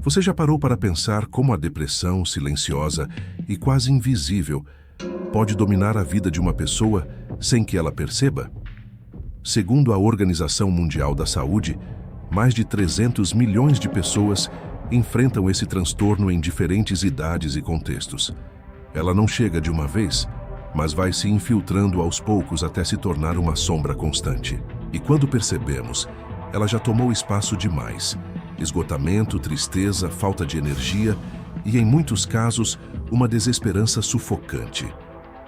Você já parou para pensar como a depressão silenciosa e quase invisível pode dominar a vida de uma pessoa sem que ela perceba? Segundo a Organização Mundial da Saúde, mais de 300 milhões de pessoas enfrentam esse transtorno em diferentes idades e contextos. Ela não chega de uma vez, mas vai se infiltrando aos poucos até se tornar uma sombra constante. E quando percebemos, ela já tomou espaço demais. Esgotamento, tristeza, falta de energia e, em muitos casos, uma desesperança sufocante.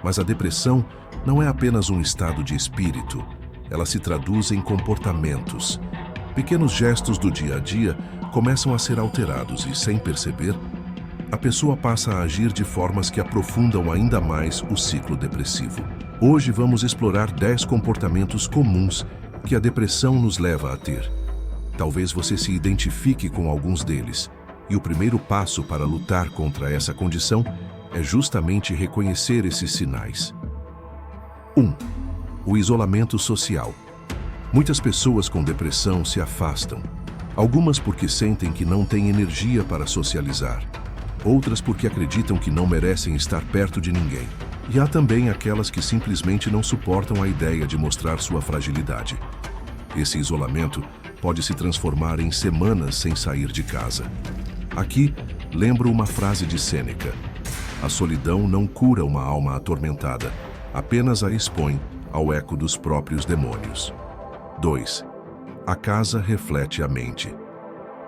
Mas a depressão não é apenas um estado de espírito. Ela se traduz em comportamentos. Pequenos gestos do dia a dia começam a ser alterados e, sem perceber, a pessoa passa a agir de formas que aprofundam ainda mais o ciclo depressivo. Hoje vamos explorar 10 comportamentos comuns que a depressão nos leva a ter. Talvez você se identifique com alguns deles, e o primeiro passo para lutar contra essa condição é justamente reconhecer esses sinais. 1. O isolamento social. Muitas pessoas com depressão se afastam. Algumas porque sentem que não têm energia para socializar. Outras porque acreditam que não merecem estar perto de ninguém. E há também aquelas que simplesmente não suportam a ideia de mostrar sua fragilidade. Esse isolamento pode se transformar em semanas sem sair de casa. Aqui, lembro uma frase de Sêneca: a solidão não cura uma alma atormentada, apenas a expõe ao eco dos próprios demônios. 2. A casa reflete a mente.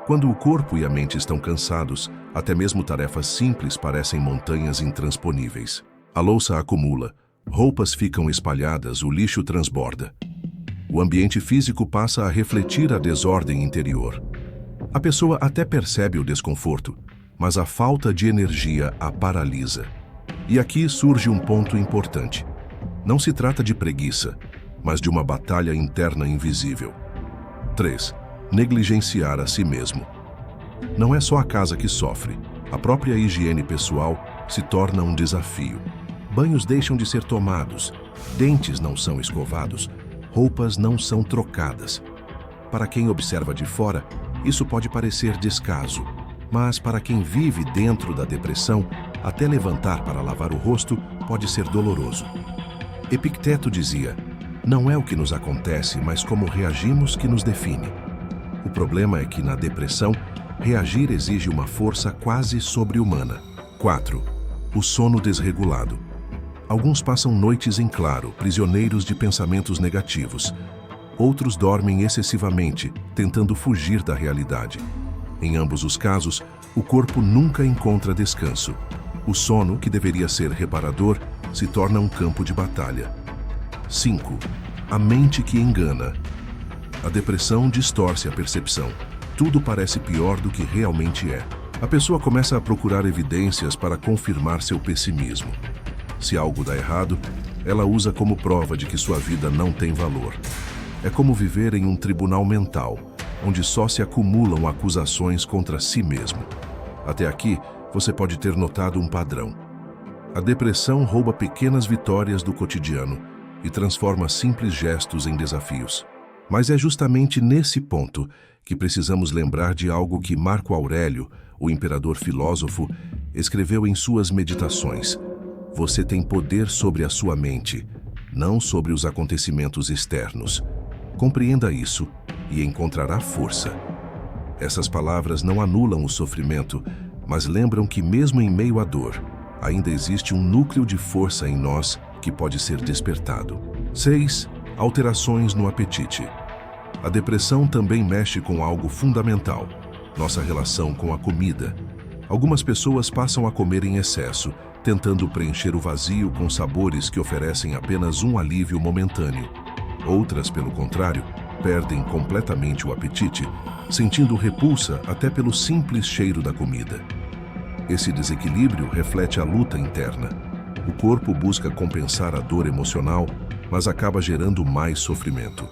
Quando o corpo e a mente estão cansados, até mesmo tarefas simples parecem montanhas intransponíveis. A louça acumula, roupas ficam espalhadas, o lixo transborda. O ambiente físico passa a refletir a desordem interior. A pessoa até percebe o desconforto, mas a falta de energia a paralisa. E aqui surge um ponto importante. Não se trata de preguiça, mas de uma batalha interna invisível. 3. Negligenciar a si mesmo. Não é só a casa que sofre. A própria higiene pessoal se torna um desafio. Banhos deixam de ser tomados, dentes não são escovados, roupas não são trocadas. Para quem observa de fora, isso pode parecer descaso, mas para quem vive dentro da depressão, até levantar para lavar o rosto pode ser doloroso. Epicteto dizia: não é o que nos acontece, mas como reagimos que nos define. O problema é que na depressão, reagir exige uma força quase sobre-humana. 4. O sono desregulado. Alguns passam noites em claro, prisioneiros de pensamentos negativos. Outros dormem excessivamente, tentando fugir da realidade. Em ambos os casos, o corpo nunca encontra descanso. O sono, que deveria ser reparador, se torna um campo de batalha. 5. A mente que engana. A depressão distorce a percepção. Tudo parece pior do que realmente é. A pessoa começa a procurar evidências para confirmar seu pessimismo. Se algo dá errado, ela usa como prova de que sua vida não tem valor. É como viver em um tribunal mental, onde só se acumulam acusações contra si mesmo. Até aqui, você pode ter notado um padrão. A depressão rouba pequenas vitórias do cotidiano e transforma simples gestos em desafios. Mas é justamente nesse ponto que precisamos lembrar de algo que Marco Aurélio, o imperador filósofo, escreveu em suas meditações. Você tem poder sobre a sua mente, não sobre os acontecimentos externos. Compreenda isso e encontrará força. Essas palavras não anulam o sofrimento, mas lembram que mesmo em meio à dor, ainda existe um núcleo de força em nós que pode ser despertado. 6. Alterações no apetite. A depressão também mexe com algo fundamental: nossa relação com a comida. Algumas pessoas passam a comer em excesso, tentando preencher o vazio com sabores que oferecem apenas um alívio momentâneo. Outras, pelo contrário, perdem completamente o apetite, sentindo repulsa até pelo simples cheiro da comida. Esse desequilíbrio reflete a luta interna. O corpo busca compensar a dor emocional, mas acaba gerando mais sofrimento.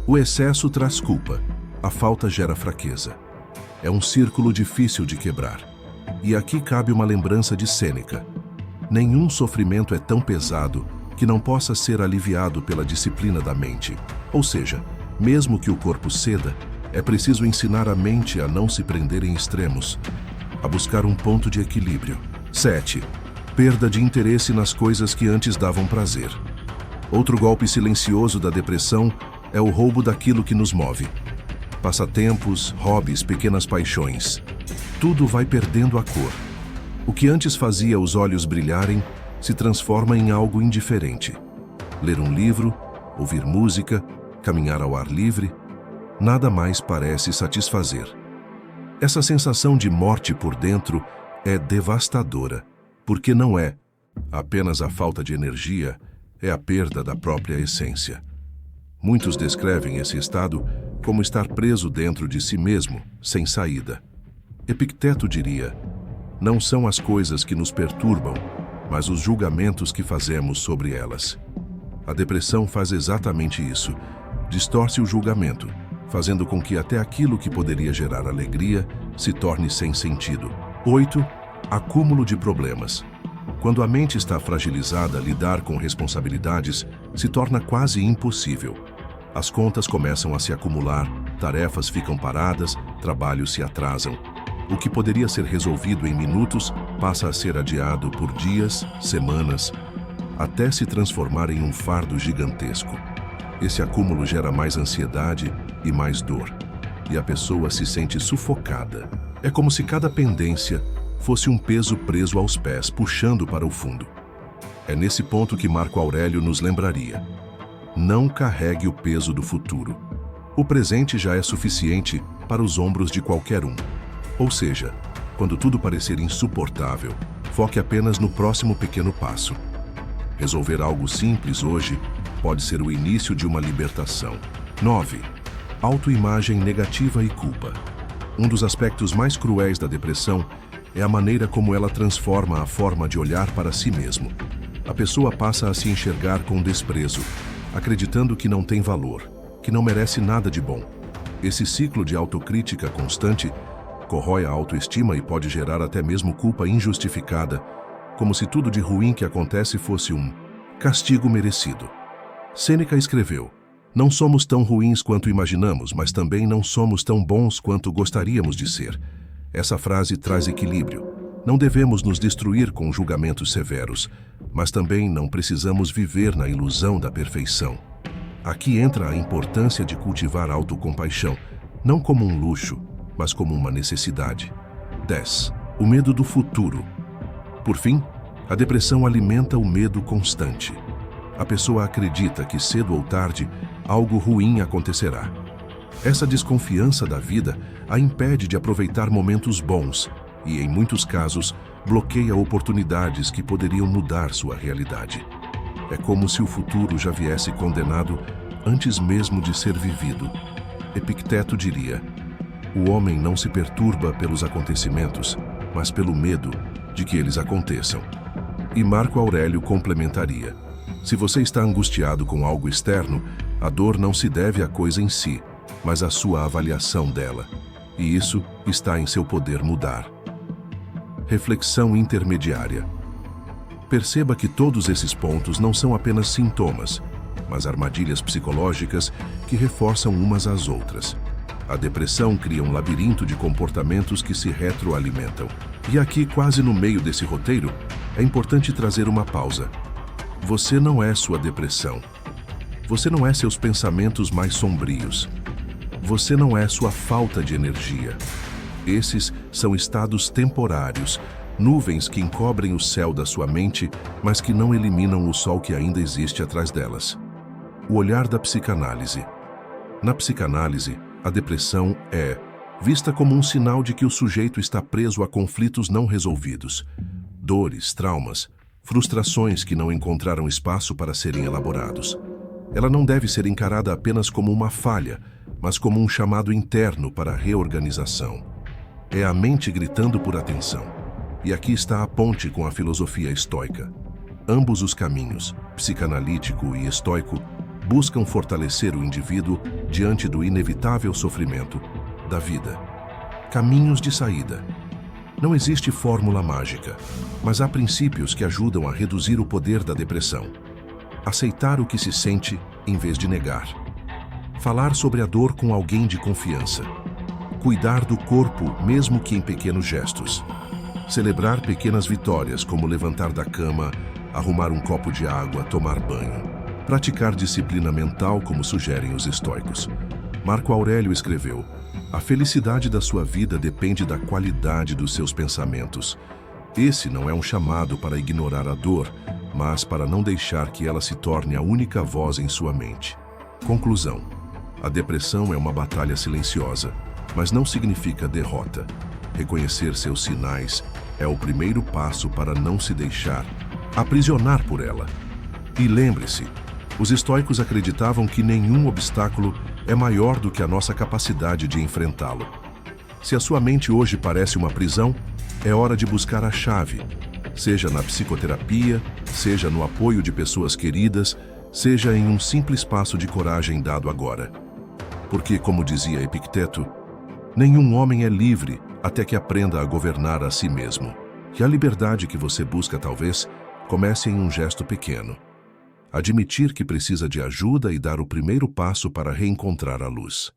O excesso traz culpa, a falta gera fraqueza. É um círculo difícil de quebrar. E aqui cabe uma lembrança de Sêneca: nenhum sofrimento é tão pesado que não possa ser aliviado pela disciplina da mente. Ou seja, mesmo que o corpo ceda, É preciso ensinar a mente a não se prender em extremos, a buscar um ponto de equilíbrio. 7. Perda de interesse nas coisas que antes davam prazer. Outro golpe silencioso da depressão é o roubo daquilo que nos move. Passatempos, hobbies, pequenas paixões. Tudo vai perdendo a cor. O que antes fazia os olhos brilharem se transforma em algo indiferente. Ler um livro, ouvir música, caminhar ao ar livre, nada mais parece satisfazer. Essa sensação de morte por dentro é devastadora, porque não é apenas a falta de energia, é a perda da própria essência. Muitos descrevem esse estado como estar preso dentro de si mesmo, sem saída. Epicteto diria: não são as coisas que nos perturbam, mas os julgamentos que fazemos sobre elas. A depressão faz exatamente isso. Distorce o julgamento, fazendo com que até aquilo que poderia gerar alegria se torne sem sentido. 8. Acúmulo de problemas. Quando a mente está fragilizada, lidar com responsabilidades se torna quase impossível. As contas começam a se acumular, tarefas ficam paradas, trabalhos se atrasam. O que poderia ser resolvido em minutos passa a ser adiado por dias, semanas, até se transformar em um fardo gigantesco. Esse acúmulo gera mais ansiedade e mais dor, e a pessoa se sente sufocada. É como se cada pendência fosse um peso preso aos pés, puxando para o fundo. É nesse ponto que Marco Aurélio nos lembraria: não carregue o peso do futuro. O presente já é suficiente para os ombros de qualquer um. Ou seja, quando tudo parecer insuportável, foque apenas no próximo pequeno passo. Resolver algo simples hoje pode ser o início de uma libertação. 9. Autoimagem negativa e culpa. Um dos aspectos mais cruéis da depressão é a maneira como ela transforma a forma de olhar para si mesmo. A pessoa passa a se enxergar com desprezo, acreditando que não tem valor, que não merece nada de bom. Esse ciclo de autocrítica constante corrói a autoestima e pode gerar até mesmo culpa injustificada, como se tudo de ruim que acontece fosse um castigo merecido. Sêneca escreveu: não somos tão ruins quanto imaginamos, mas também não somos tão bons quanto gostaríamos de ser. Essa frase traz equilíbrio. Não devemos nos destruir com julgamentos severos, mas também não precisamos viver na ilusão da perfeição. Aqui entra a importância de cultivar a autocompaixão, não como um luxo, mas como uma necessidade. 10. O medo do futuro. Por fim, a depressão alimenta o medo constante. A pessoa acredita que cedo ou tarde algo ruim acontecerá. Essa desconfiança da vida a impede de aproveitar momentos bons e, em muitos casos, bloqueia oportunidades que poderiam mudar sua realidade. É como se o futuro já viesse condenado antes mesmo de ser vivido. Epicteto diria: o homem não se perturba pelos acontecimentos, mas pelo medo de que eles aconteçam. E Marco Aurélio complementaria: se você está angustiado com algo externo, a dor não se deve à coisa em si, mas à sua avaliação dela. E isso está em seu poder mudar. Reflexão intermediária. Perceba que todos esses pontos não são apenas sintomas, mas armadilhas psicológicas que reforçam umas às outras. A depressão cria um labirinto de comportamentos que se retroalimentam. E aqui, quase no meio desse roteiro, é importante trazer uma pausa. Você não é sua depressão. Você não é seus pensamentos mais sombrios. Você não é sua falta de energia. Esses são estados temporários, nuvens que encobrem o céu da sua mente, mas que não eliminam o sol que ainda existe atrás delas. O olhar da psicanálise. Na psicanálise, a depressão é vista como um sinal de que o sujeito está preso a conflitos não resolvidos, dores, traumas, frustrações que não encontraram espaço para serem elaborados. Ela não deve ser encarada apenas como uma falha, mas como um chamado interno para a reorganização. É a mente gritando por atenção. E aqui está a ponte com a filosofia estoica. Ambos os caminhos, psicanalítico e estoico, buscam fortalecer o indivíduo diante do inevitável sofrimento da vida. Caminhos de saída. Não existe fórmula mágica, mas há princípios que ajudam a reduzir o poder da depressão. Aceitar o que se sente em vez de negar. Falar sobre a dor com alguém de confiança. Cuidar do corpo, mesmo que em pequenos gestos. Celebrar pequenas vitórias, como levantar da cama, arrumar um copo de água, tomar banho. Praticar disciplina mental, como sugerem os estoicos. Marco Aurélio escreveu: a felicidade da sua vida depende da qualidade dos seus pensamentos. Esse não é um chamado para ignorar a dor, mas para não deixar que ela se torne a única voz em sua mente. Conclusão: a depressão é uma batalha silenciosa, mas não significa derrota. Reconhecer seus sinais é o primeiro passo para não se deixar aprisionar por ela. E lembre-se, os estoicos acreditavam que nenhum obstáculo é maior do que a nossa capacidade de enfrentá-lo. Se a sua mente hoje parece uma prisão, é hora de buscar a chave, seja na psicoterapia, seja no apoio de pessoas queridas, seja em um simples passo de coragem dado agora. Porque, como dizia Epicteto, nenhum homem é livre até que aprenda a governar a si mesmo. E a liberdade que você busca talvez comece em um gesto pequeno. Admitir que precisa de ajuda e dar o primeiro passo para reencontrar a luz.